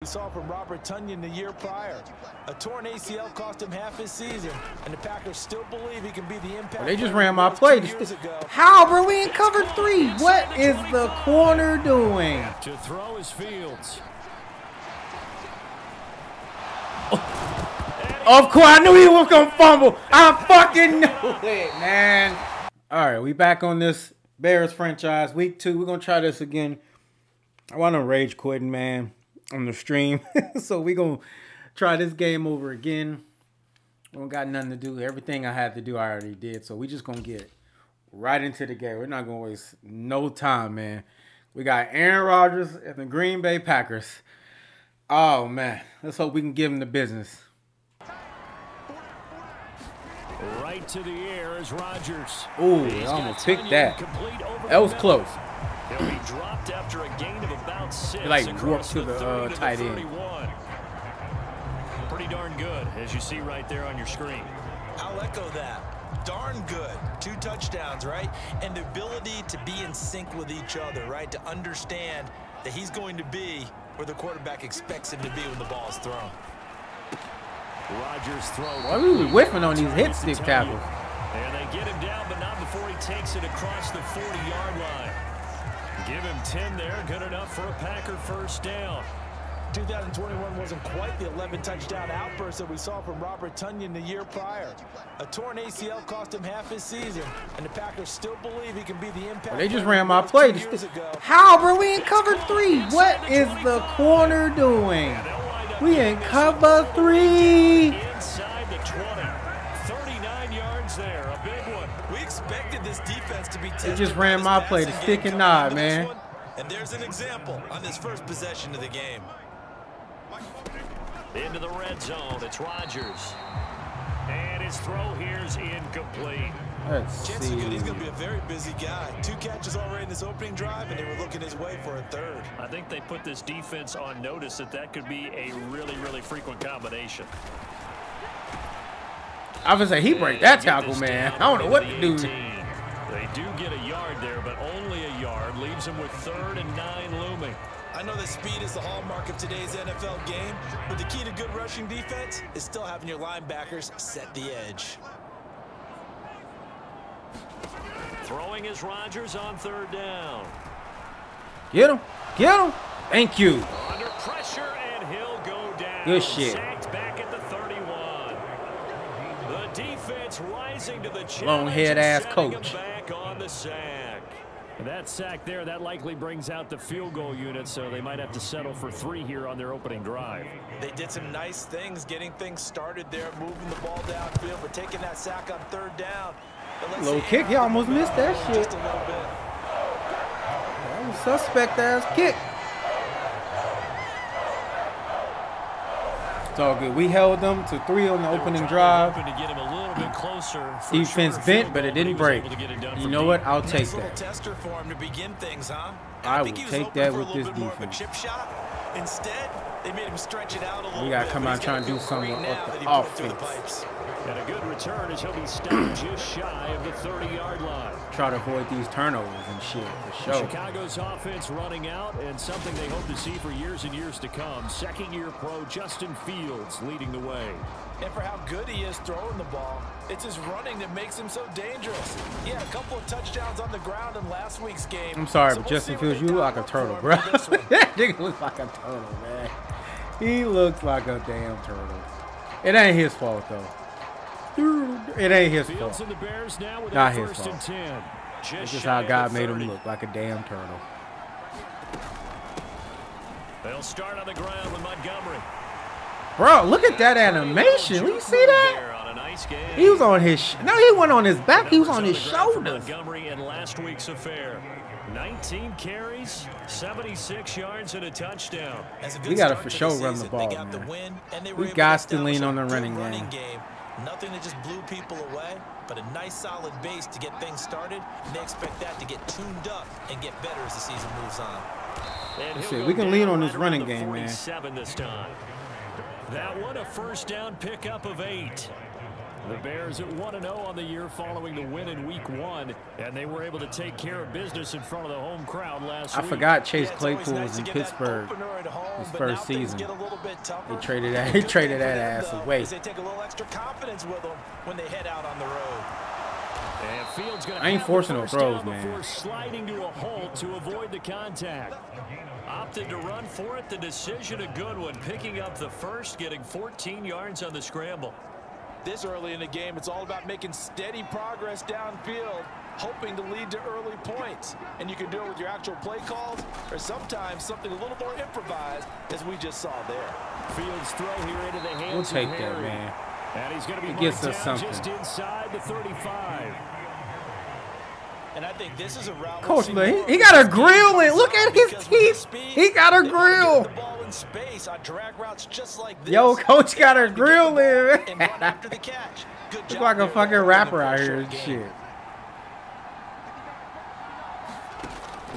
saw from Robert Tonyan the year prior. A torn ACL cost him half his season, and the Packers still believe he can be the impact. They just ran my play. How, bro? We in cover 3. What is the corner doing? To throw his Fields. Of course, I knew he was gonna fumble. I fucking knew it, man. All right, we back on this Bears franchise. Week 2, we're gonna try this again. I want to rage quitting, man, on the stream. So we gonna try this game over again. We don't got nothing to do. Everything I had to do, I already did. So we just gonna get right into the game. We're not gonna waste no time, man. We got Aaron Rodgers and the Green Bay Packers. Oh man, let's hope we can give him the business. Right to the air is Rodgers. Ooh, I almost picked that. That was close. He'll be dropped after a gain of about 6. He like warped to the tight end. Pretty darn good, as you see right there on your screen. I'll echo that. Darn good. 2 touchdowns, right? And the ability to be in sync with each other, right? To understand that he's going to be where the quarterback expects him to be when the ball is thrown. Rodgers throws. Why we whiffing on these hit stick tackles? And they get him down, but not before he takes it across the 40-yard line. Give him 10 there, good enough for a Packer first down. 2021 wasn't quite the 11-touchdown outburst that we saw from Robert Tonyan the year prior. A torn ACL cost him half his season, and the Packers still believe he can be the impact. They just ran my play. How, bro? We in cover 3. What is the corner doing? We in cover 3. Inside the 20. 39 yards there, a big one. We expected this defense to be tested. They just ran my play, the stick and nod, man. And there's an example on this first possession of the game. Into the red zone, it's Rodgers. And his throw here is incomplete. Chances are good he's going to be a very busy guy. 2 catches already in this opening drive, and they were looking his way for a 3rd. I think they put this defense on notice that could be a really, really frequent combination. I was gonna say, he break that tackle, man. I don't know what to do. They do get a yard there, but only a yard. Leaves them with 3rd and 9 looming. I know that speed is the hallmark of today's NFL game, but the key to good rushing defense is still having your linebackers set the edge. Throwing is Rodgers on 3rd down. Get him. Get him. Thank you. Under pressure, and he'll go down. Good shit. Sacked back at the 31. The defense rising to the challenge. Long head ass coach. Back on the sack. That sack there, that likely brings out the field goal unit, so they might have to settle for 3 here on their opening drive. They did some nice things getting things started there, moving the ball downfield, but taking that sack on 3rd down. Low kick, he almost missed that shit. Just a little bit. That was suspect ass kick. It's all good. We held them to 3 on the opening drive. To get him a little bit closer. Defense bent, but it didn't break. You know what? I'll take that. Tester for him to begin things, huh? I will take that with this defense. Instead, they made him stretch it out a little bit. We got to come out trying to do something up the offense. And a good return as he'll be stopped just shy of the 30-yard line. Try to avoid these turnovers and shit, for sure. Chicago's offense running out, and something they hope to see for years and years to come. Second-year pro Justin Fields leading the way. And for how good he is throwing the ball, it's his running that makes him so dangerous. He had a couple of touchdowns on the ground in last week's game. I'm sorry, but Justin Fields, you look like a turtle, bro. That nigga looks like a turtle, man. He looks like a damn turtle. It ain't his fault, though. It ain't his fault. Not his fault. This is how God made him look, like a damn turtle. They'll start on the ground with Montgomery. Bro, look at that animation. You see that? He was on his. No, he wasn't on his back. He was on his shoulders. Montgomery in last week's affair. 19 carries, 76 yards, and a touchdown. We got to for sure run the ball, man. We got to lean on the running game. Nothing that just blew people away, but a nice solid base to get things started, and they expect that to get tuned up and get better as the season moves on. Let's see, we can lean on this running game, man. This time. That one a first down pickup of 8. The Bears at 1-0 on the year following the win in Week 1, and they were able to take care of business in front of the home crowd last week. I forgot Chase Claypool was in Pittsburgh his first season. He traded that ass away. They take a little extra confidence with them when they head out on the road. And Fields gonna I ain't forcing no throws, man. Before sliding to a halt to avoid the contact. Opted to run for it. The decision a good one. Picking up the first, getting 14 yards on the scramble. This early in the game, it's all about making steady progress downfield, hoping to lead to early points. And you can do it with your actual play calls or sometimes something a little more improvised, as we just saw there. Fields throw here into the hands We'll take of that, Harry. man. And he's going to be gets marked us down something. just inside the 35. And I think this is a route. Coach, man, he got a grill in. Look at his teeth. He got a grill. The ball in space on drag routes just like this. Yo, Coach got a grill in. And run after the catch. Good Look job like a there, fucking though, rapper for a out here short and game. shit.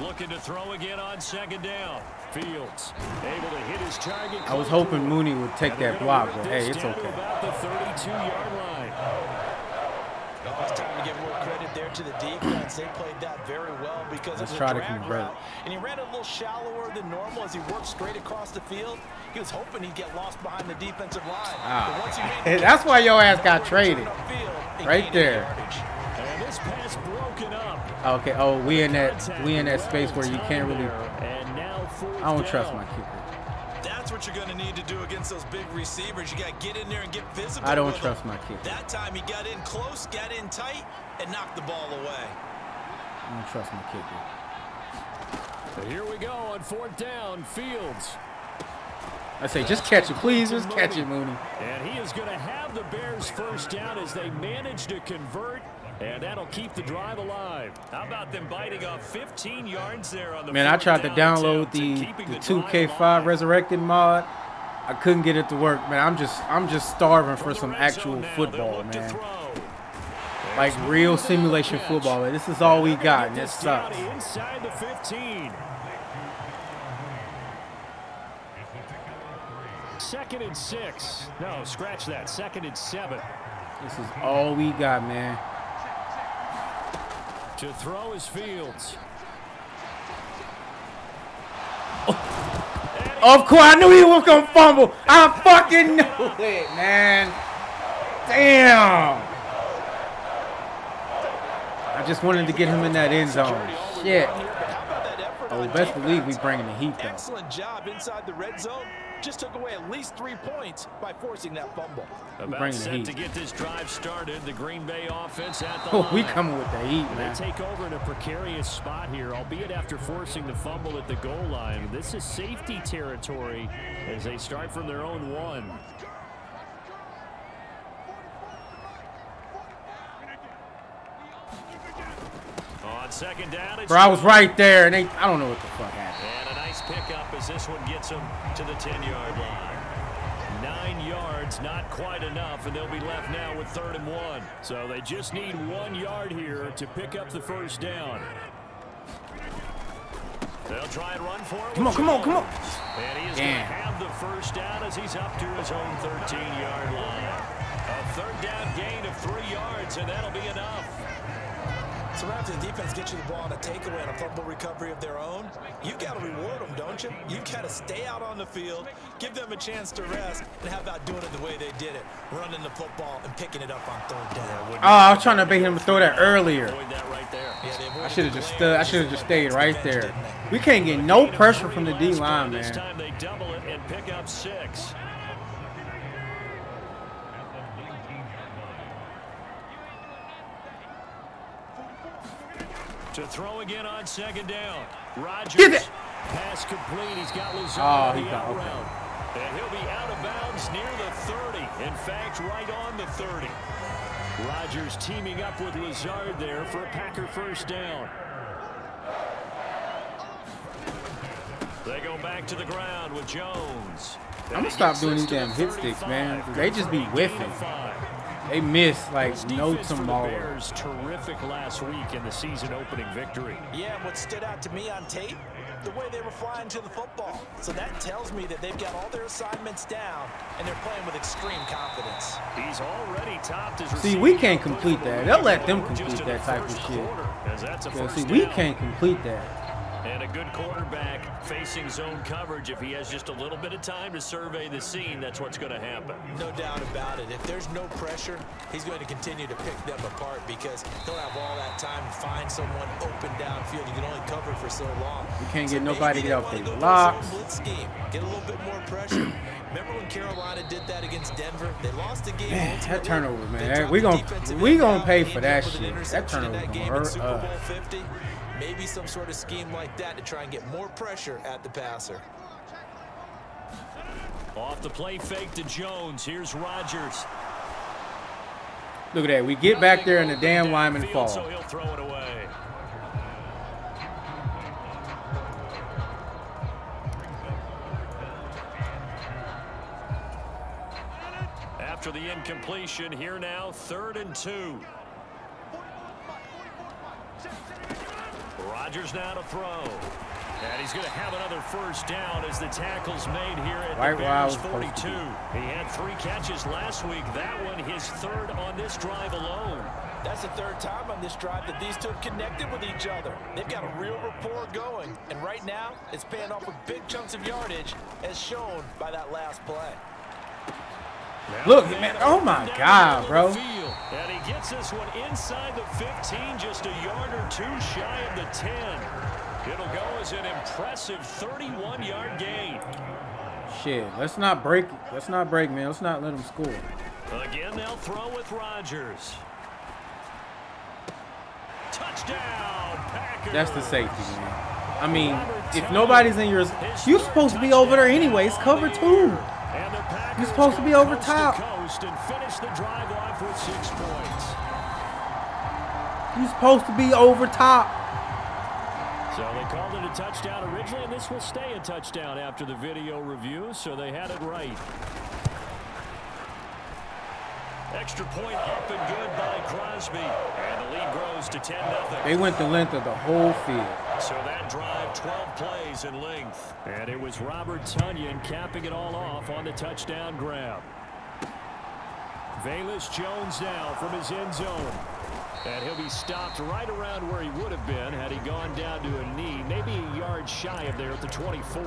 Looking to throw again on second down. Fields able to hit his target. I was hoping Mooney would take that block, but hey, it's Down to okay. about the 32-yard line. It's time to give more credit there to the defense. They played that very well because Let's it was try a to drag convert. route, and he ran it a little shallower than normal as he worked straight across the field. He was hoping he'd get lost behind the defensive line. But once he made the That's catch, why your ass got he traded. turned upfield and Right gained there. yardage. And this pass broken up. Okay. Oh, we in that space where you can't really. And now I don't trust my kicker. That's what you're going to need to do against those big receivers. You got to get in there and get physical. I don't with trust them. my kicker. That time he got in close, got in tight, and knocked the ball away. I don't trust my kicker. Here we go on fourth down. Fields. I say, just catch it, please. Just catch it, Mooney. And he is going to have the Bears first down as they manage to convert. And that'll keep the drive alive. How about them biting off 15 yards there on the Man, I tried to download the 2K5 Resurrected mod. I couldn't get it to work, man. I'm just starving for some actual football, man. Like real simulation football. This is all we got, and it sucks. Inside the 15. Second and 6. No, scratch that. Second and 7. This is all we got, man. To throw is Fields. Of course, I knew he was gonna fumble. I fucking knew it, man. Damn. I just wanted to get him in that end zone. Shit. Oh, best believe we bringing the heat though. Excellent job inside the red zone. Just took away at least 3 points by forcing that fumble. About set to get this drive started. The Green Bay offense at the Oh, line. we coming with the heat, They man. take over in a precarious spot here, albeit after forcing the fumble at the goal line. This is safety territory as they start from their own 1. On second down, it's Bro, I was right there, and I don't know what the fuck happened. and a nice pickup as this one gets them to the 10-yard line. 9 yards, not quite enough, and they'll be left now with 3rd and 1. So they just need 1 yard here to pick up the first down. They'll try and run for it. Come on, come on, come on. And he is going to have the first down as he's up to his own 13-yard line. A 3rd down gain of 3 yards, and that'll be enough. So after the defense gets you the ball on a takeaway and a fumble recovery of their own, you got to reward them, don't you? You've got to stay out on the field, give them a chance to rest, and how about doing it the way they did it, running the football and picking it up on 3rd down. Oh, I was trying to bait him to throw that earlier. Avoid that right there. Yeah, I should have just stood. I should have just stayed right there. We can't get no pressure from the D line, This man. time they double it and pick up 6. To throw again on second down. Rodgers. Get it. Pass complete. He's got Lazard Oh, on he the got out okay. route. And he'll be out of bounds near the 30. In fact, right on the 30. Rodgers teaming up with Lazard there for a Packer first down. They go back to the ground with Jones. I'm gonna stop doing these damn hit sticks, man. They just be whiffing. They miss like no Defense for the tomorrow. Bears terrific last week in the season opening victory. Yeah, what stood out to me on tape, the way they were flying to the football. So that tells me that they've got all their assignments down, and they're playing with extreme confidence. He's already topped his See, we can't complete that. They'll let them complete that type of shit. See, we can't complete that. And a good quarterback facing zone coverage. If he has just a little bit of time to survey the scene, that's what's going to happen. No doubt about it. If there's no pressure, he's going to continue to pick them apart because he'll have all that time to find someone open downfield. You can only cover for so long. You can't get nobody to get off their blocks. Get a little bit more pressure. Remember when Carolina did that against Denver? They lost the game. Man, that turnover, man. We gonna pay for that shit. That turnover gonna hurt us. Maybe some sort of scheme like that to try and get more pressure at the passer. Off the play fake to Jones. Here's Rodgers. Look at that. We get back there and the damn lineman falls. So he'll throw it away. After the incompletion, here now, 3rd and 2. Rodgers now to throw. And he's going to have another first down as the tackle's made here at the Bears 42. He had 3 catches last week. That one his 3rd on this drive alone. That's the 3rd time on this drive that these two have connected with each other. They've got a real rapport going. And right now, it's paying off with big chunks of yardage as shown by that last play. Look, man. Oh, my God, bro. And he gets this one inside the 15, just a yard or 2 shy of the 10. It'll go as an impressive 31-yard gain. Shit, let's not break. Let's not break, man. Let's not let them score. Again, they'll throw with Rodgers. Touchdown, Packers. That's the safety, man. I mean, if nobody's in yours, you're supposed to be over there anyway. It's cover 2. You're supposed to be over top. And finish the drive off with 6 points. You're supposed to be over top. So they called it a touchdown originally, and this will stay a touchdown after the video review, so they had it right. Extra point up and good by Crosby. And the lead grows to 10-0. They went the length of the whole field. So that drive, 12 plays in length. And it was Robert Tonyan capping it all off on the touchdown grab. Velus Jones now from his end zone. And he'll be stopped right around where he would have been had he gone down to a knee, maybe a yard shy of there at the 24.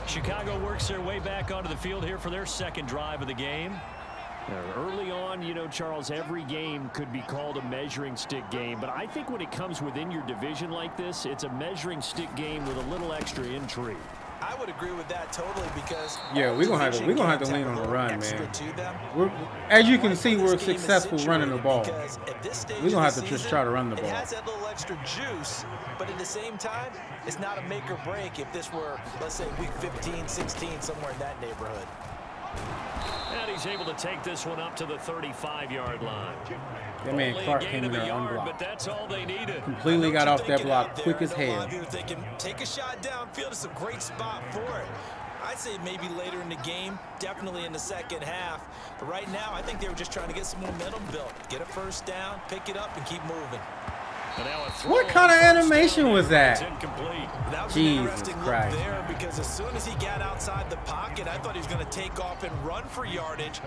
Chicago works their way back onto the field here for their 2nd drive of the game. Early on, you know, Charles, every game could be called a measuring stick game, but I think when it comes within your division like this, it's a measuring stick game with a little extra intrigue. I would agree with that totally because yeah, we're gonna have to lean on the run, man. As you can see, we're successful running the ball. We're gonna have to just try to run the ball. It has that little extra juice, but at the same time, it's not a make or break if this were, let's say, week 15, 16, somewhere in that neighborhood. And he's able to take this one up to the 35-yard line. That man Clark came in there unblocked. But that's all they needed. Completely got off that block quick as hell. They can take a shot downfield. It's a great spot for it. I'd say maybe later in the game, definitely in the 2nd half. But right now, I think they were just trying to get some momentum built. Get a first down, pick it up, and keep moving. What kind of animation was that? That was Jesus an interesting Christ. look there because as soon as he got outside the pocket, I thought he was going to take off and run for yardage.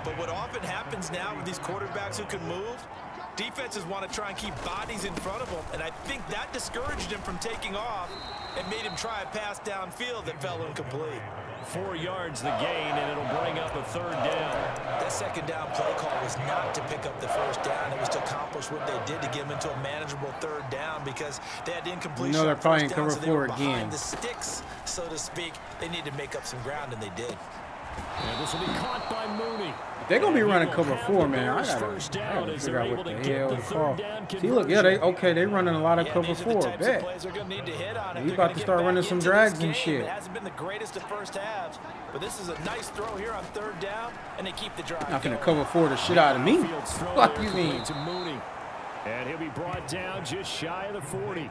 But what often happens now with these quarterbacks who can move, defenses want to try and keep bodies in front of them. And I think that discouraged him from taking off and made him try a pass downfield that fell incomplete. 4 yards the gain, and it'll bring up a 3rd down. That 2nd down play call was not to pick up the first down. It was to accomplish what they did to get them into a manageable 3rd down because they had incompletion. You know they're probably in cover 4 again. The sticks, so to speak. They need to make up some ground, and they did. And this will be caught by Mooney. If they're gonna be running cover 4, man, I gotta figure out what the hell to call. See, look, yeah, they running a lot of cover 4. Bet. We about to start running some drags and shit. It hasn't been the greatest of first halves, but this is a nice throw here on 3rd down, and they keep the drive. Not gonna cover 4 the shit out of me. Fuck you mean? To Mooney. And he'll be brought down just shy of the 40.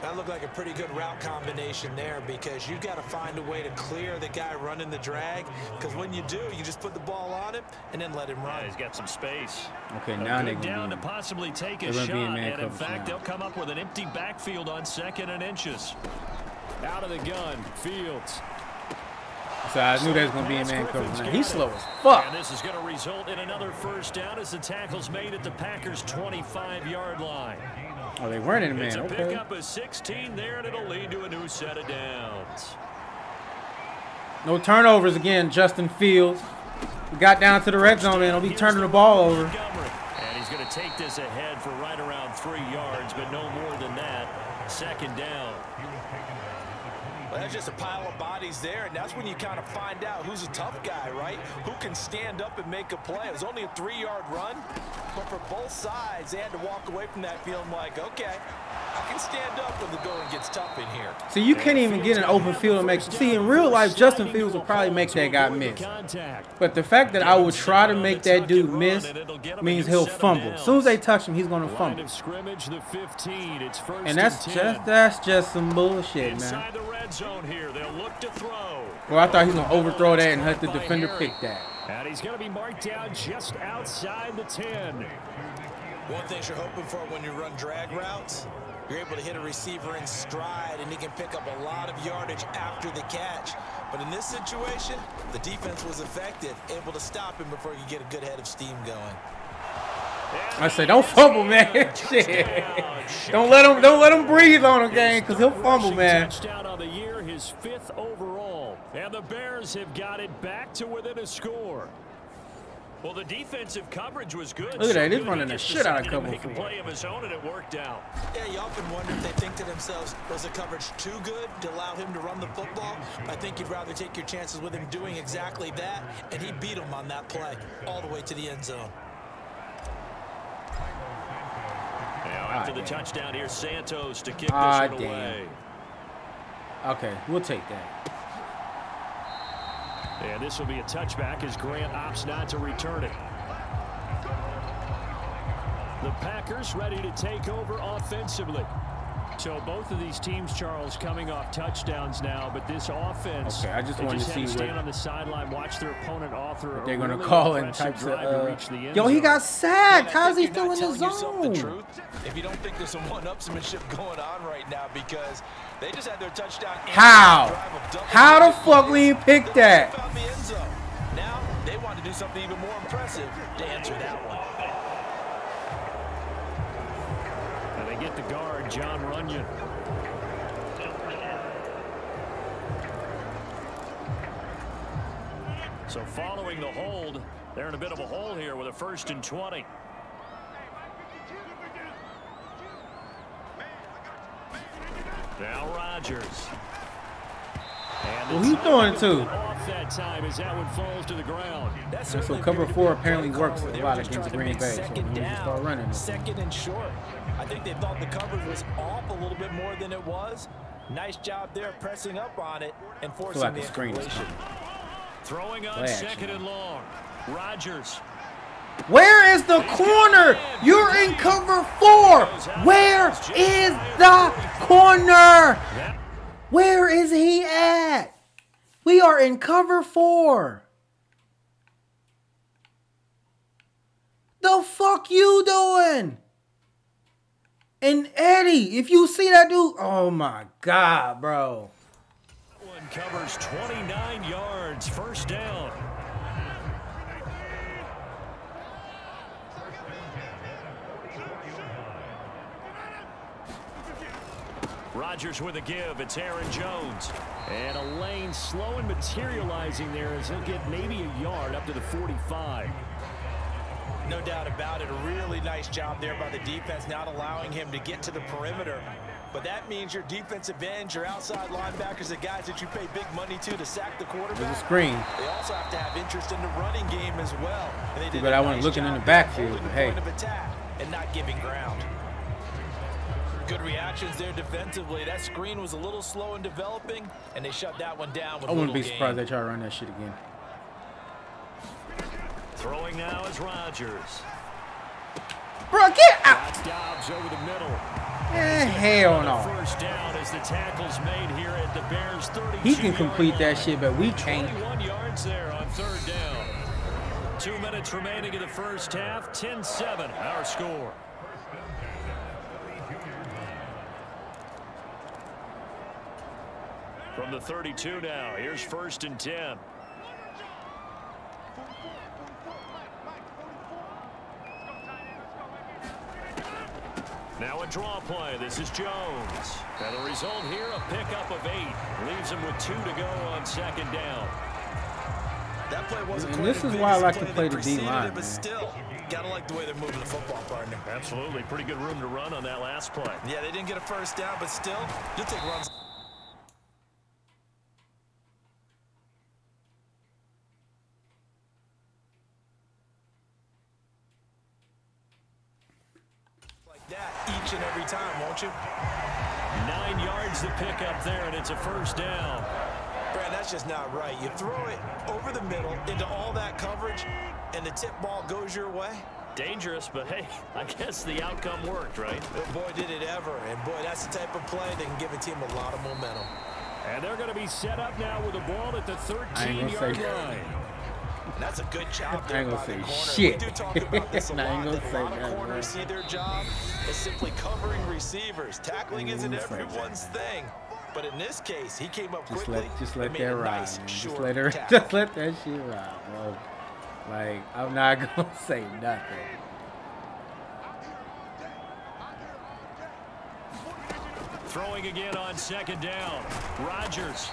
That looked like a pretty good route combination there because you've got to find a way to clear the guy running the drag, because when you do, you just put the ball on him and then let him run. Yeah, he's got some space. Okay, now they're down to possibly take a shot, and in fact, they'll come up with an empty backfield on 2nd and inches. Out of the gun, Fields. So I knew that was going to be in man coverage. Now, he's slow as fuck. And this is going to result in another first down as the tackle's made at the Packers' 25-yard line. Oh, they weren't in man. It's a okay. pickup of 16 there, and it'll lead to a new set of downs. No turnovers again, Justin Fields. We got down to the red zone, and he'll be turning the ball over. And he's going to take this ahead for right around 3 yards, but no more than that. 2nd down. Well, that's just a pile of bodies there, and that's when you kind of find out who's a tough guy, right? Who can stand up and make a play. It was only a 3-yard run, but for both sides, they had to walk away from that feeling like, okay, I can stand up when the going gets tough in here. See, you can't even get an open field and make. See, in real life, Justin Fields will probably make that guy miss. But the fact that I would try to make that dude miss means he'll fumble. As soon as they touch him, he's going to fumble. And that's just some bullshit, man. Here, they'll look to throw. Well, I thought he was going to overthrow that and let the defender pick that. And he's going to be marked down just outside the 10. One thing you're hoping for when you run drag routes, you're able to hit a receiver in stride, and he can pick up a lot of yardage after the catch. But in this situation, the defense was effective, able to stop him before he could get a good head of steam going. I say, don't fumble, man. Shit. Don't let him breathe on the game, because he'll fumble, man. Touchdown on the year, his 5th overall. And the Bears have got it back to within a score. Well, the defensive coverage was good. Look at that. He's running the shit out of cover. Make a play of his own, and it worked out. Yeah, you often wonder if they think to themselves, was the coverage too good to allow him to run the football? I think you'd rather take your chances with him doing exactly that, and he beat him on that play all the way to the end zone. After the touchdown, here's Santos to kick this one away. Okay, we'll take that. And this will be a touchback as Grant opts not to return it. The Packers ready to take over offensively. So both of these teams, Charles, coming off touchdowns now, but this offense, okay, I just wanted to see stand on the sideline, watch their opponent author. They're going to call in types of. Yo, he got sacked. How's he still in the zone? If you don't think there's some one-upsmanship going on right now, because they just had their touchdown. How? How the fuck will you pick that? Now they want to do something even more impressive to answer that one. And they get the guard, John Runyon. So following the hold, they're in a bit of a hole here with a 1st and 20. Now Rodgers. Well, he's throwing it too. Off that time as that one falls to the ground. So cover 4 apparently works a lot against Green Bay. So we just start running. 2nd and short. I think they thought the coverage was off a little bit more than it was. Nice job there pressing up on it and forcing the incompletion. Throwing on 2nd and long. Rodgers. Where is the corner? You're in cover 4. Where is the corner? Where is he at? We are in cover 4. The fuck you doing? And Eddie, if you see that dude, oh my God, bro. One covers 29 yards, 1st down. Rodgers with a give. It's Aaron Jones. And a lane slow and materializing there as he'll get maybe a yard up to the 45. No doubt about it. A really nice job there by the defense, not allowing him to get to the perimeter. But that means your defensive ends, your outside linebackers, the guys that you pay big money to sack the quarterback. There's a screen. They also have to have interest in the running game as well. And they did but I wasn't looking in the backfield. But hey. Point of attack and not giving ground. Good reactions there defensively. That screen was a little slow in developing, and they shut that one down with I wouldn't be surprised they try to run that shit again. Throwing now is Rodgers. Bro, get out! Dobbs over the middle. Hell no. First down as the tackle's made here at the Bears 32. He can complete that shit, but we can't. 21 yards there on third down. 2 minutes remaining in the first half. 10-7 our score. From the 32 now, here's 1st and 10. Now a draw play. This is Jones. And the result here, a pickup of 8. Leaves him with 2 to go on 2nd down. That play wasn't and this is why I like to play the D-line, but still, gotta like the way they're moving the football, partner. Absolutely. Pretty good room to run on that last play. Yeah, they didn't get a first down, but still, you'll take runs. Each and every time, won't you? 9 yards to pick up there, and it's a first down. Brad, that's just not right. You throw it over the middle into all that coverage, and the tip ball goes your way. Dangerous, but hey, I guess the outcome worked, right? Oh, boy, did it ever. And boy, that's the type of play that can give a team a lot of momentum. And they're going to be set up now with the ball at the 13-yard line. And that's a good job there I ain't by gonna the say corner. shit. We do talk about this a I ain't lot. gonna That a say lot of nothing, corners see their job is simply covering receivers. Tackling isn't everyone's thing. But in this case, he came up quickly. Just let and made that a ride. nice, Man. short tackle. Just let that shit ride, bro. Like, I'm not gonna say nothing. Throwing again on 2nd down. Rodgers.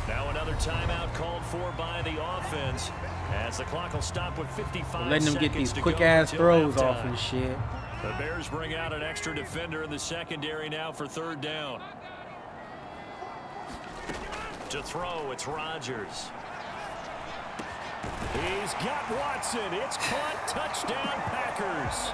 Now another timeout called for by the offense as the clock will stop with 55 Letting them get seconds these to quick go ass until throws halftime. off and shit. The Bears bring out an extra defender in the secondary now for 3rd down. To throw, it's Rodgers. He's got Watson. It's caught. Touchdown, Packers.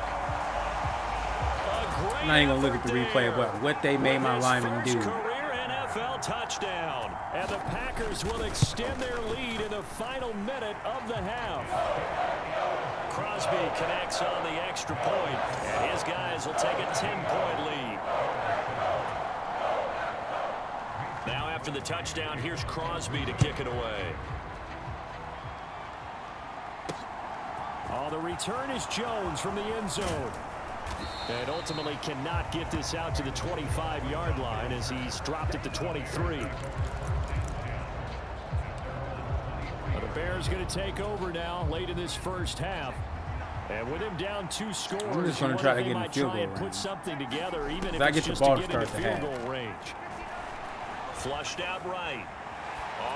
I'm not even gonna look at the replay of what they made my lineman do. Career NFL touchdown. And the Packers will extend their lead in the final minute of the half. Crosby connects on the extra point, and his guys will take a 10-point lead. Now after the touchdown, here's Crosby to kick it away. Oh, the return is Jones from the end zone. And ultimately cannot get this out to the 25-yard line as he's dropped at the 23. But the Bears going to take over now late in this first half. And with him down 2 scores, I'm just going to try to get in field goal and range. Put something together, even if I it's get the just ball to to get into start the field half. goal range. Flushed out right.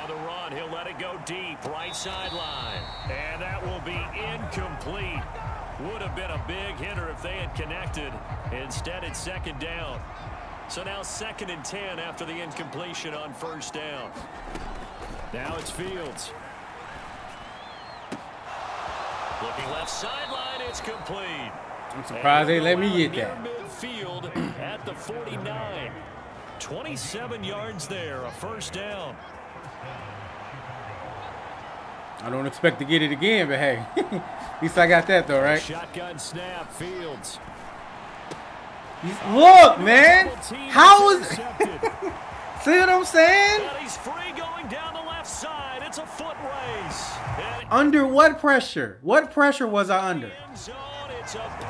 On the run, he'll let it go deep, right sideline. And that will be incomplete. Would have been a big hitter if they had connected. Instead, it's 2nd down. So now 2nd and 10 after the incompletion on 1st down. Now it's Fields. Looking left sideline, it's complete. I'm surprised they let me get that. Near midfield at the 49. 27 yards there, a 1st down. I don't expect to get it again, but hey, at least I got that though, right? Shotgun snap, Fields. Look, man, how is it? See what I'm saying? And he's free going down the left side. It's a foot race. Under what pressure? What pressure was I under?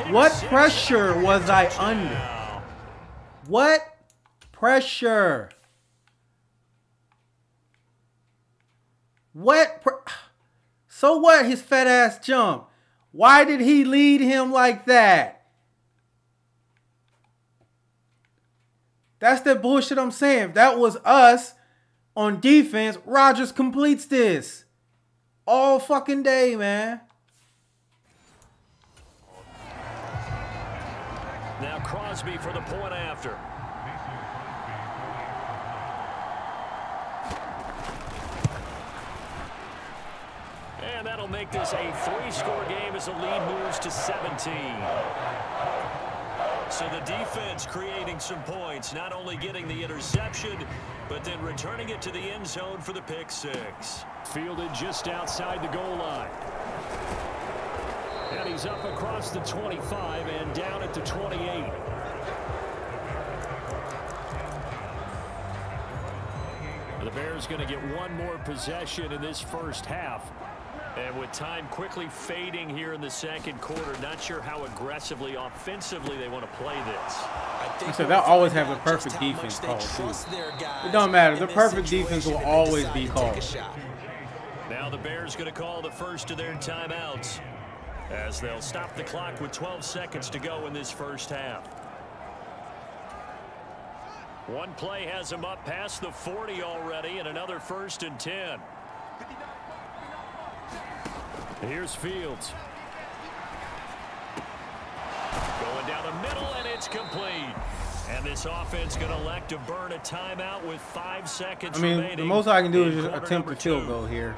What pressure was I under? What pressure? So what? His fat ass jump. Why did he lead him like that? That's the bullshit I'm saying. If that was us on defense, Rodgers completes this all fucking day, man. Now Crosby for the point after. And that'll make this a 3-score game as the lead moves to 17. So the defense creating some points, not only getting the interception, but then returning it to the end zone for the pick 6. Fielded just outside the goal line. And he's up across the 25 and down at the 28. The Bears going to get one more possession in this first half. And with time quickly fading here in the second quarter, not sure how aggressively, offensively they want to play this. I said they'll always have the perfect defense called, too. It don't matter. The perfect defense will always be called. Now the Bears going to call the first of their timeouts as they'll stop the clock with 12 seconds to go in this first half. One play has them up past the 40 already, and another 1st and 10. Here's Fields. Going down the middle, and it's complete. And this offense going to elect to burn a timeout with 5 seconds remaining. The most I can do is just attempt a field goal here.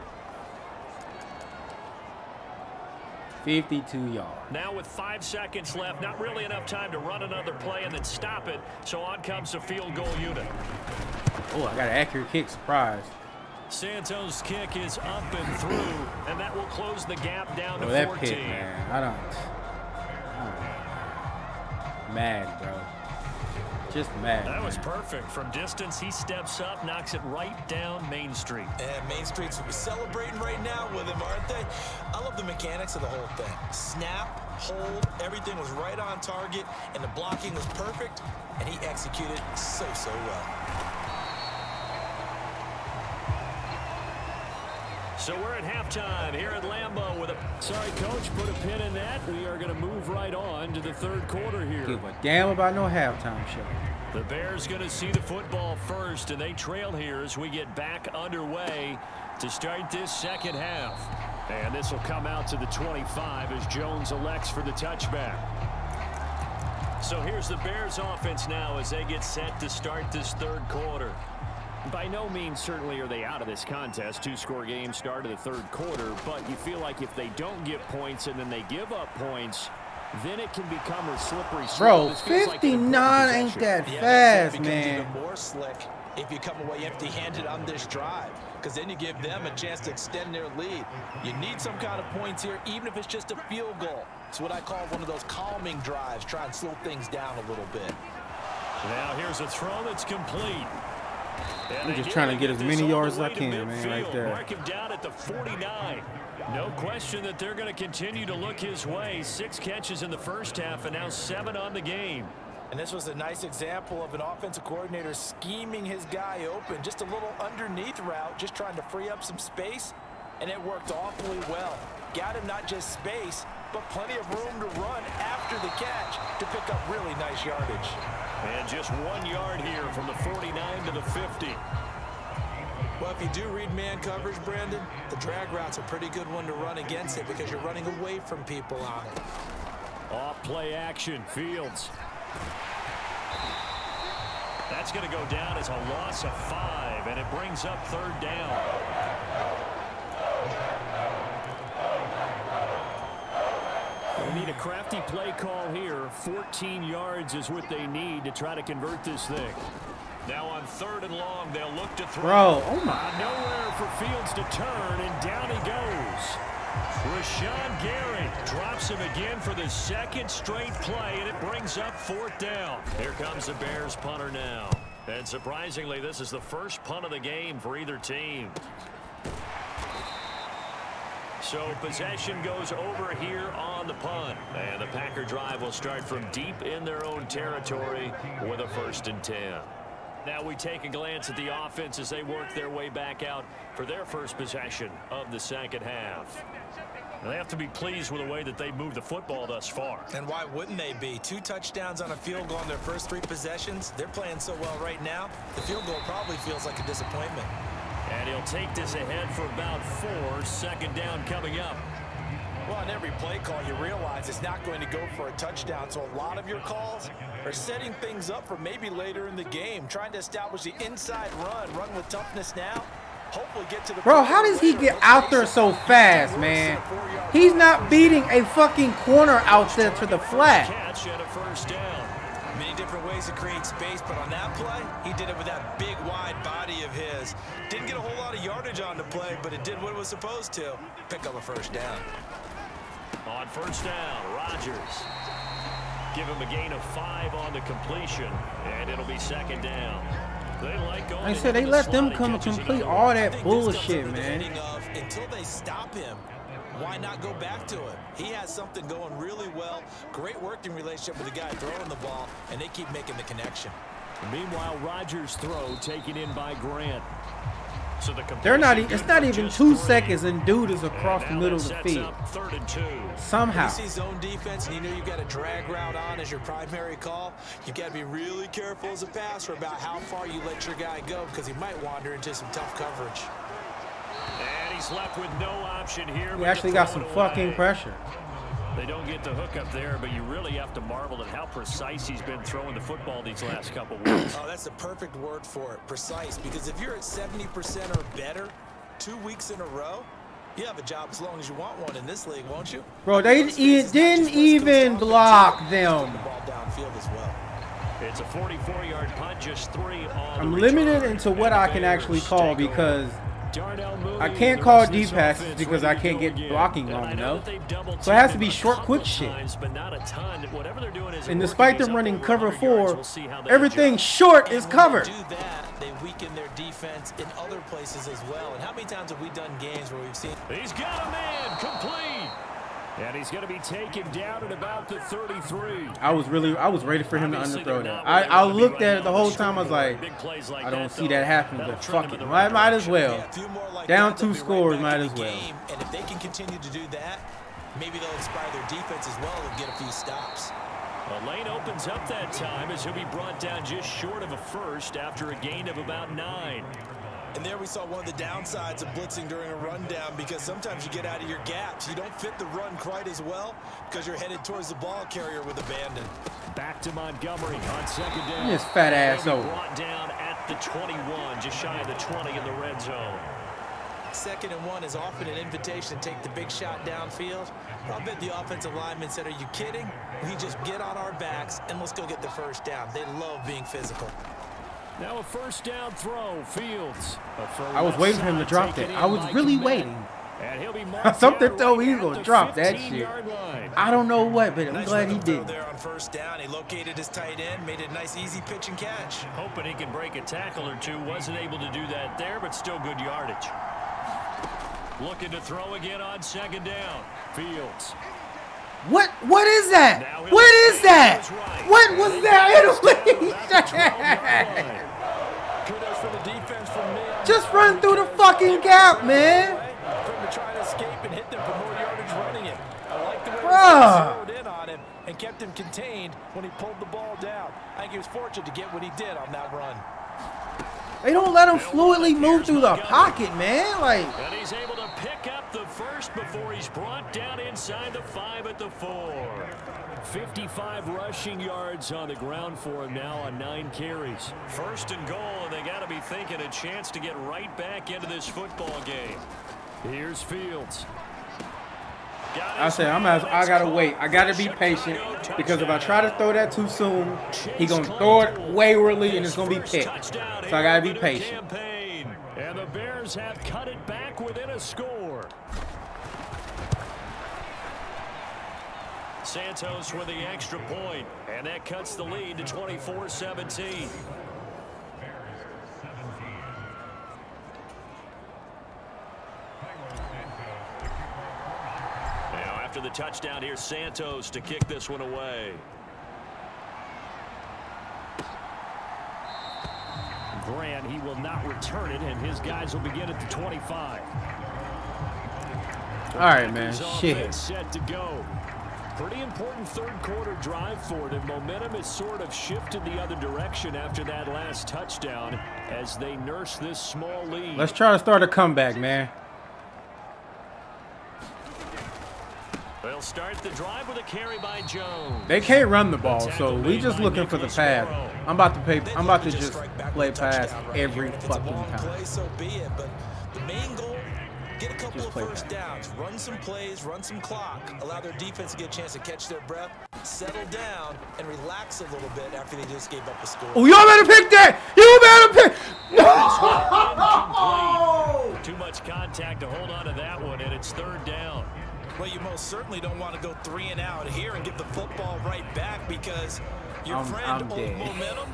52 yards. Now with 5 seconds left, not really enough time to run another play and then stop it. So on comes the field goal unit. Oh, I got an accurate kick. Surprise. Santos' kick is up and through, and that will close the gap down to 14. That pick, man. I don't. Mad, bro. Just mad. That was perfect. From distance, he steps up, knocks it right down Main Street. And Main Street's celebrating right now with him, aren't they? I love the mechanics of the whole thing. Snap, hold, everything was right on target, and the blocking was perfect, and he executed so well. So we're at halftime here at Lambeau with a... Sorry, Coach, put a pin in that. We are going to move right on to the third quarter here. Give a damn about no halftime show. The Bears going to see the football first, and they trail here as we get back underway to start this second half. And this will come out to the 25 as Jones elects for the touchback. So here's the Bears offense now as they get set to start this third quarter. By no means certainly are they out of this contest. 2-score game start of the third quarter, but you feel like if they don't get points and then they give up points, then it can become a slippery slope. Bro, 59 ain't that fast, man. Even more slick if you come away empty-handed on this drive, because then you give them a chance to extend their lead. You need some kind of points here, even if it's just a field goal. It's what I call one of those calming drives. Try and slow things down a little bit. Now here's a throw that's complete. I'm just trying to get as many yards as I can, man, right there. Mark him down at the 49. No question that they're going to continue to look his way. 6 catches in the first half and now 7 on the game. And this was a nice example of an offensive coordinator scheming his guy open. Just a little underneath route, just trying to free up some space, and it worked awfully well. Got him not just space, but plenty of room to run after the catch to pick up really nice yardage. And just 1 yard here from the 49 to the 50. Well, if you do read man coverage, Brandon, the drag route's a pretty good one to run against it because you're running away from people on it. Off play action, Fields. That's going to go down as a loss of 5, and it brings up 3rd down. They need a crafty play call here. 14 yards is what they need to try to convert this thing. Now on 3rd and long, they'll look to throw. Bro, oh my. Nowhere for Fields to turn, and down he goes. Rashawn Gary drops him again for the 2nd straight play, and it brings up 4th down. Here comes the Bears punter now. And surprisingly, this is the first punt of the game for either team. So possession goes over here on the punt. And the Packer drive will start from deep in their own territory with a 1st and 10. Now we take a glance at the offense as they work their way back out for their first possession of the second half. They have to be pleased with the way that they moved the football thus far. And why wouldn't they be? 2 touchdowns on a field goal in their first 3 possessions. They're playing so well right now, the field goal probably feels like a disappointment. And he'll take this ahead for about 4. 2nd down coming up. Well, on every play call, you realize it's not going to go for a touchdown. So a lot of your calls are setting things up for maybe later in the game, trying to establish the inside run with toughness now. Hopefully get to the... Bro, how does he get out there so fast, man? He's not beating a fucking corner out there to the flat. Catch and a 1st down. Many different ways to create space, but on that play, he did it with that big, wide body of his. Didn't get a whole lot of yardage on the play, but it did what it was supposed to. Pick up a 1st down. On 1st down, Rodgers. Give him a gain of 5 on the completion, and it'll be 2nd down. I said they let them come and complete all that bullshit, man. Until they stop him, why not go back to it? He has something going really well. Great working relationship with the guy throwing the ball, and they keep making the connection. Meanwhile, Rodgers' throw taken in by Grant. So they're not. It's not even 2 seconds, and dude is across the middle of the field. 3rd and 2. Somehow. You see zone defense, and you know you've got a drag route on as your primary call. You've got to be really careful as a passer about how far you let your guy go, because he might wander into some tough coverage. And he's left with no option here. We actually got some fucking pressure. They don't get the hook up there, but you really have to marvel at how precise he's been throwing the football these last couple weeks. Oh, that's the perfect word for it, precise. Because if you're at 70% or better 2 weeks in a row, you have a job as long as you want one in this league, won't you? Bro, they didn't even block them. It's a 44-yard punt, just 3 on. I'm limited into what I can actually call because I can't call deep passes because I can't get blocking long enough. So it has to be short, quick shit. And despite them running cover 4, everything short is covered. They weaken their defense in other places as well. And how many times have we done games where we've seen... He's got a man complete. And he's going to be taken down at about the 33. I was ready for him to underthrow that. I looked at it the whole time. I was like, I don't see that happening, but fuck it. Might as well. Down 2 scores, might as well. And if they can continue to do that, maybe they'll inspire their defense as well and get a few stops. The lane opens up that time as he'll be brought down just short of a first after a gain of about 9. And there we saw one of the downsides of blitzing during a rundown, because sometimes you get out of your gaps. You don't fit the run quite as well because you're headed towards the ball carrier with abandon. Back to Montgomery on 2nd down. This fat ass over. Brought down at the 21, just shy of the 20 in the red zone. 2nd and 1 is often an invitation to take the big shot downfield. But I bet the offensive lineman said, are you kidding? We just get on our backs and let's go get the first down. They love being physical. Now a first down throw, Fields. I was waiting for him to drop that. I was really waiting. And he'll be something told me he's going to drop that shit. I don't know what, but I'm glad he did. There on first down, he located his tight end, made it a nice easy pitch and catch. Hoping he can break a tackle or two. Wasn't able to do that there, but still good yardage. Looking to throw again on 2nd down. Fields. What is that? What is that? What was that? Just run through the fucking gap, man. From trying to escape and hit them for more yardage running it. I like the way he zeroed in on him and kept him contained when he pulled the ball down. I think he was fortunate to get what he did on that run. They don't let him fluidly move through the pocket, man. Like, and he's able to pick up the first before he's brought down inside the 5 at the 4. 55 rushing yards on the ground for him now on 9 carries. 1st and goal, and they got to be thinking a chance to get right back into this football game. Here's Fields. I said, I gotta wait. I gotta be patient, because if I try to throw that too soon, he's gonna throw it waywardly and it's gonna be picked. So I gotta be patient. And the Bears have cut it back within a score. Santos with the extra point, and that cuts the lead to 24-17. After the touchdown, here's Santos to kick this one away. Grant, he will not return it, and his guys will begin at the 25. All right, man. Shit. Set to go. Pretty important 3rd quarter drive for them. Momentum has sort of shifted the other direction after that last touchdown as they nurse this small lead. Let's try to start a comeback, man. They'll start the drive with a carry by Jones. They can't run the ball, so we just looking for the pass. I'm about to just play pass every fucking time. So be it, but the main goal, get a couple of first downs, run some plays, run some clock, allow their defense to get a chance to catch their breath, settle down, and relax a little bit after they just gave up a score. Oh, y'all better pick that! You better pick! No! Too much contact to hold on to that one, and it's 3rd down. Well, you most certainly don't want to go 3 and out here and get the football right back, because Your friend, Old dead. Momentum,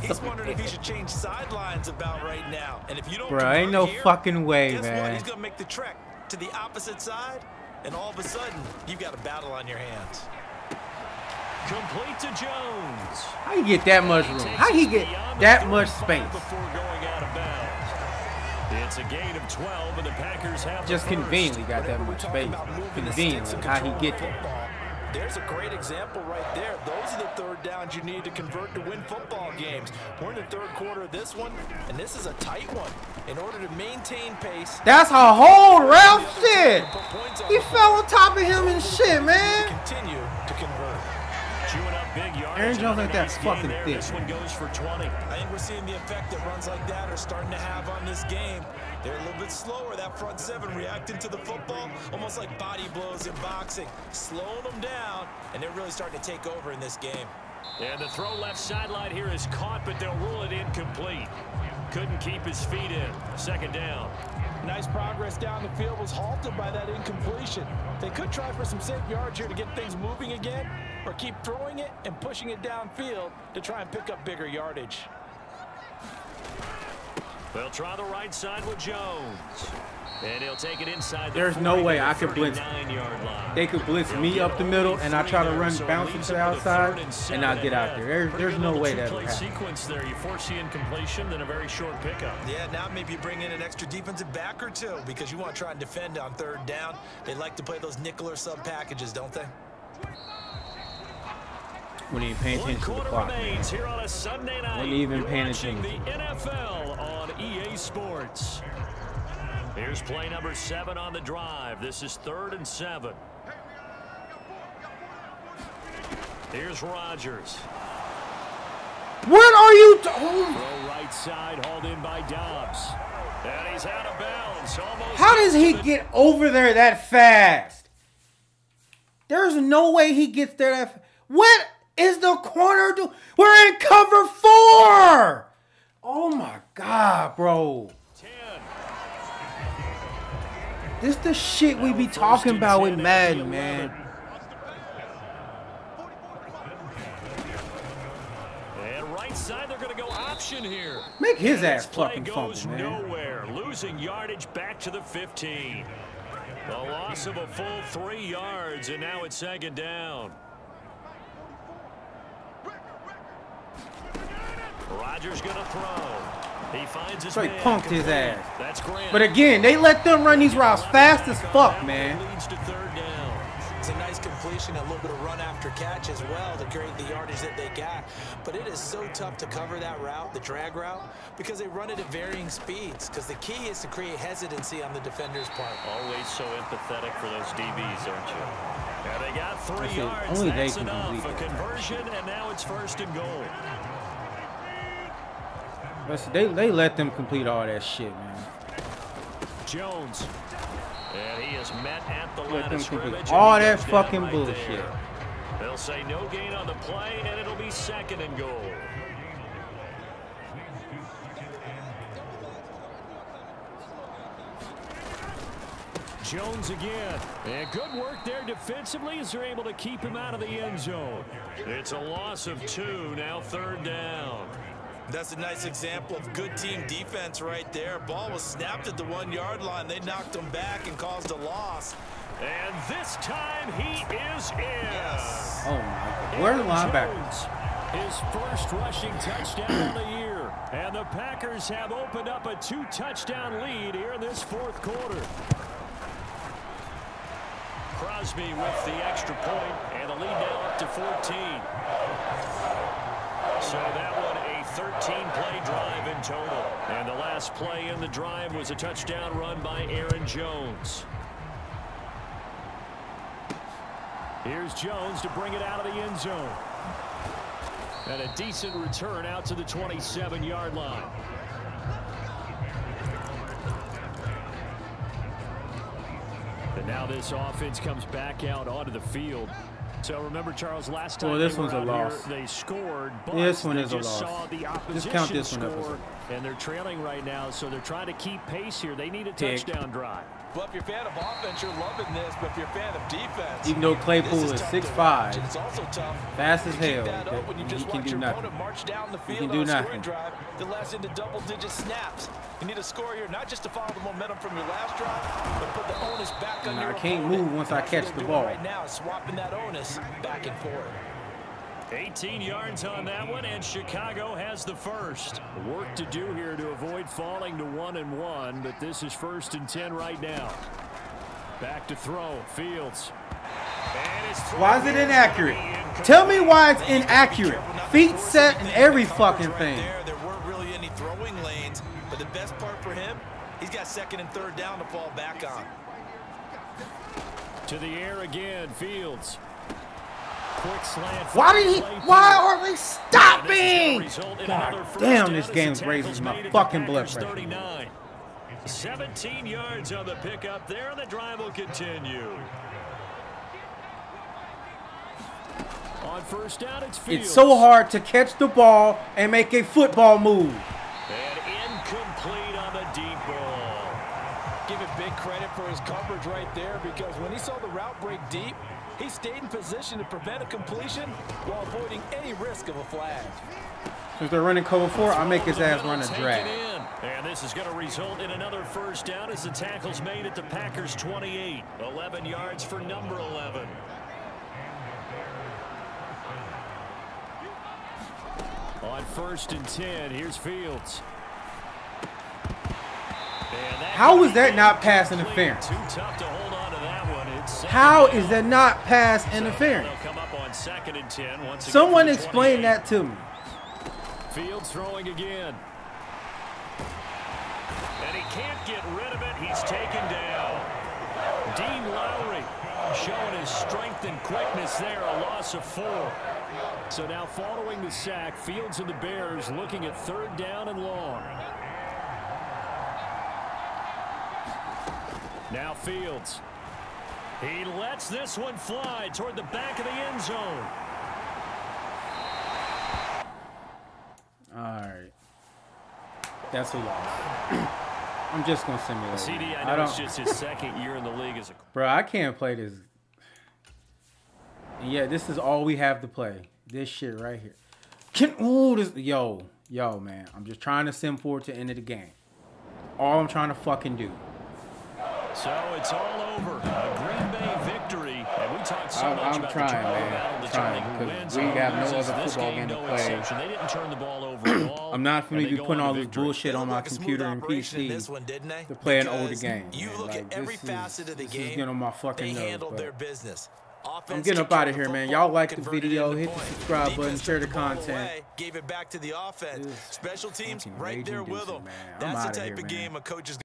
he's wondering if he should change sidelines about right now. And if you don't Bro, ain't no here, fucking way, guess man. what? He's going to make the trek to the opposite side, and all of a sudden, you've got a battle on your hands. Complete to Jones. How you get that much room? How you get that much space? Before going out of bounds. It's a gain of 12, and the Packers have Just the first. conveniently got that much space. Conveniently, how he get there? There's a great example right there. Those are the third downs you need to convert to win football games. We're in the third quarter of this one, and this is a tight one. In order to maintain pace. That's a hold, Ralph. Shit. He fell on top of him and shit, man. Continue to convert. Chewing up big yards. Aaron Jones ain't that fucking thick. This one goes for 20. I think we're seeing the effect that runs like that are starting to have on this game. They're a little bit slower, that front seven, reacting to the football, almost like body blows in boxing, slowing them down, and they're really starting to take over in this game. And the throw left sideline here is caught, but they'll rule it incomplete. Couldn't keep his feet in. Second down. Nice progress down the field was halted by that incompletion. They could try for some safe yards here to get things moving again, or keep throwing it and pushing it downfield to try and pick up bigger yardage. They'll try the right side with Jones. And he'll take it inside. There's no way I could blitz. Line. They could blitz me up the middle, and I try to run bounce to the outside, and I get out there. There's no way that would happen. Sequence there. You force the incompletion, then a very short pickup. Yeah, now maybe you bring in an extra defensive back or two because you want to try and defend on third down. They like to play those nickel or sub packages, don't they? When he ain't paying attention to the clock, man. Here on a Sunday night. When he even paying Watching attention. the NFL on EA Sports. Here's play number 7 on the drive. This is 3rd and 7. Here's Rodgers. What are you doing? Throw right side, hauled in by Dobbs. And he's out of bounds. Almost. How does he get over there that fast? There's no way he gets there that fast. What is the corner doing? We're in cover 4. Oh my God, bro. 10. This the shit we be talking about with Madden, man. And right side, they're going to go option here. Make his ass Play fucking goes fumble, man. nowhere. Losing yardage back to the 15. The loss of a full 3 yards, and now it's 2nd down. Rodgers going to throw. He finds his Straight man. punked his ass. That's Grant. But again, they let them run these routes fast as fuck, man. Leads to 3rd down. It's a nice completion, a little bit of run after catch as well to create the yardage that they got. But it is so tough to cover that route, the drag route, because they run it at varying speeds. Because the key is to create hesitancy on the defender's part. Always so empathetic for those DBs, aren't you? And they got 3 That's it. yards. Only That's they can enough. complete A that. conversion, and now it's 1st and goal. They let them complete all that shit, man. Jones. And he is met at the Let line them of scrimmage. complete and all he that goes down fucking right bullshit. there. They'll say no gain on the play, and it'll be 2nd and goal. Jones again. And good work there defensively as they're able to keep him out of the end zone. It's a loss of 2, now 3rd down. That's a nice example of good team defense right there. Ball was snapped at the 1-yard line. They knocked him back and caused a loss. And this time he is in. Yes. Oh my God. Where are the linebackers? His first rushing touchdown of the year. And the Packers have opened up a 2-touchdown lead here in this 4th quarter. Crosby with the extra point, and the lead now up to 14. So that one a 13-play drive in total. And the last play in the drive was a touchdown run by Aaron Jones. Here's Jones to bring it out of the end zone. And a decent return out to the 27-yard line. And now this offense comes back out onto the field. So remember, Charles, last time Well, this they were one's a out loss. here, they scored, but This one they is a just loss. saw the Just count opposition this one up as score And they're trailing right now, so they're trying to keep pace here. They need a touchdown drive. Well, if you're a fan of offense, you're loving this. But if you're a fan of defense, even though Claypool is 6'5", it's also tough. fast as hell, he can do nothing. March down the field he can do nothing. Drive that lasts into double-digit snaps. You need a score here, not just to follow the momentum from your last drive, but put the onus back on your opponent. I can't move once I catch the ball. Right now, swapping that onus back and forth. 18 yards on that one, and Chicago has the first. Work to do here to avoid falling to 1-1, but this is 1st and 10 right now. Back to throw, Fields. Why is it inaccurate? Tell me why it's inaccurate. Feet set and every fucking thing. There weren't really any throwing lanes, but the best part for him, he's got 2nd and 3rd down to fall back on. To the air again, Fields. Quick slant. Why are they stopping? God damn, this game's raising my fucking blood pressure. 17 yards on the pickup there, and the drive will continue. On 1st down, it's Fields. It's so hard to catch the ball and make a football move. And incomplete on the deep ball. Give it big credit for his coverage right there, because when he saw the route break deep, he stayed in position to prevent a completion while avoiding any risk of a flag. Since they're running cover 4, I'll make his ass run a drag. And this is going to result in another 1st down as the tackle's made at the Packers' 28. 11 yards for number 11. On 1st and 10, here's Fields. How is that not pass interference? Too tough to hold on to that one. How is that not pass interference? Come up on 2nd and 10. Once someone explain that to me. Fields throwing again. And he can't get rid of it. He's taken down. Dean Lowry showing his strength and quickness there. A loss of 4. So now following the sack, Fields and the Bears looking at 3rd down and long. Now Fields. He lets this one fly toward the back of the end zone. All right. That's a loss. I'm just going to simulate. CD, I know it's just his 2nd year in the league as a... Bro, I can't play this. And yeah, this is all we have to play. This shit right here. Yo, man. I'm just trying to sim forward to the end of the game. All I'm trying to fucking do. So it's all over. A Green Bay victory. And we talked so much about trying, the trial man. battle determining who wins. We have no other this football game game to no play. exception. They didn't turn the ball over at all. I'm not going to be putting all this victory. bullshit on my computer and PC to play an older game. You look at every facet of the game. This is getting on my fucking they nerves. handled their business. I'm getting up out of here, man. Y'all like the video, hit the subscribe button, share the content. Gave it back to the offense. Special teams right there with them. I'm That's out the of type here, of man. game a coach is